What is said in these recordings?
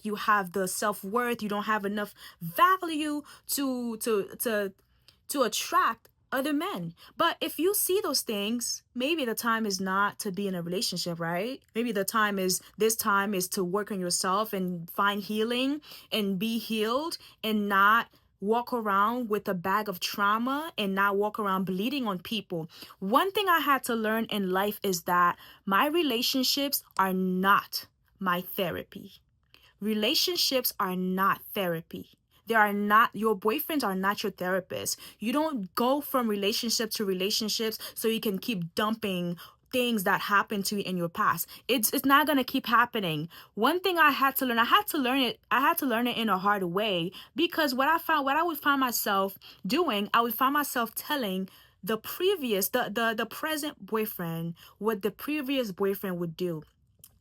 you have the self-worth, you don't have enough value to attract other men. But if you see those things, maybe the time is not to be in a relationship, right? Maybe this time is to work on yourself and find healing and be healed and not walk around with a bag of trauma and not walk around bleeding on people. One thing I had to learn in life is that my relationships are not my therapy. Relationships are not therapy. They are not, your boyfriends are not your therapist. You don't go from relationship to relationships so you can keep dumping things that happened to you in your past. It's not gonna keep happening. One thing I had to learn, I had to learn it in a hard way, because what I would find myself doing, I would find myself telling the present boyfriend what the previous boyfriend would do.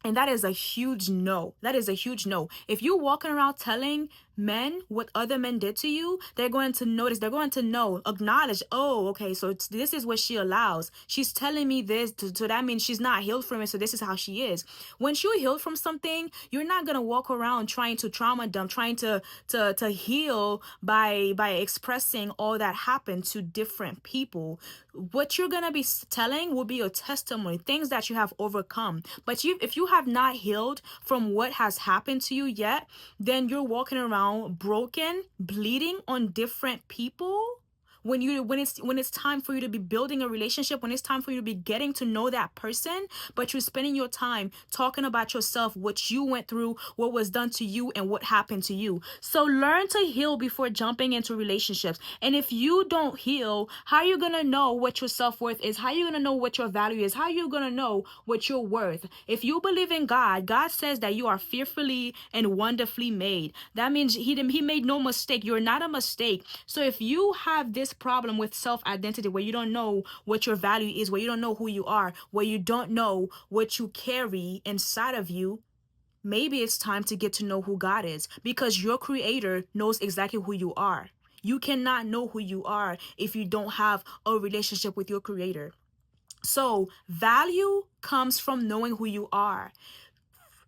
And that is a huge no. That is a huge no. If you're walking around telling men what other men did to you, they're going to notice, they're going to know, acknowledge, oh, okay, so this is what she allows. She's telling me this, so that means she's not healed from it, so this is how she is. Once you're healed from something, you're not going to walk around trying to trauma dump, trying to heal by expressing all that happened to different people. What you're going to be telling will be your testimony, things that you have overcome. But if you have not healed from what has happened to you yet, then you're walking around broken, bleeding on different people. When it's time for you to be building a relationship, when it's time for you to be getting to know that person, but you're spending your time talking about yourself, what you went through, what was done to you, and what happened to you. So learn to heal before jumping into relationships. And if you don't heal, how are you gonna know what your self-worth is? How are you gonna know what your value is? How are you gonna know what you're worth? If you believe in God, God says that you are fearfully and wonderfully made. That means he made no mistake. You're not a mistake. So if you have this problem with self-identity, where you don't know what your value is, where you don't know who you are, where you don't know what you carry inside of you, maybe it's time to get to know who God is, because your creator knows exactly who you are. You cannot know who you are if you don't have a relationship with your creator. So value comes from knowing who you are.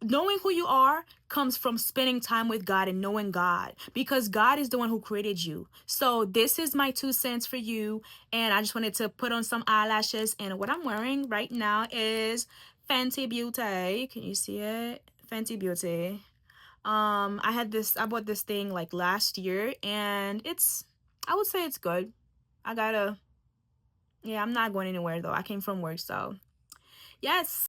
Knowing who you are comes from spending time with God and knowing God, because God is the one who created you. So this is my 2 cents for you, and I just wanted to put on some eyelashes, and what I'm wearing right now is Fenty Beauty. Can you see it? Fenty Beauty. I bought this thing like last year, and I would say it's good. Yeah, I'm not going anywhere though. I came from work, so yes.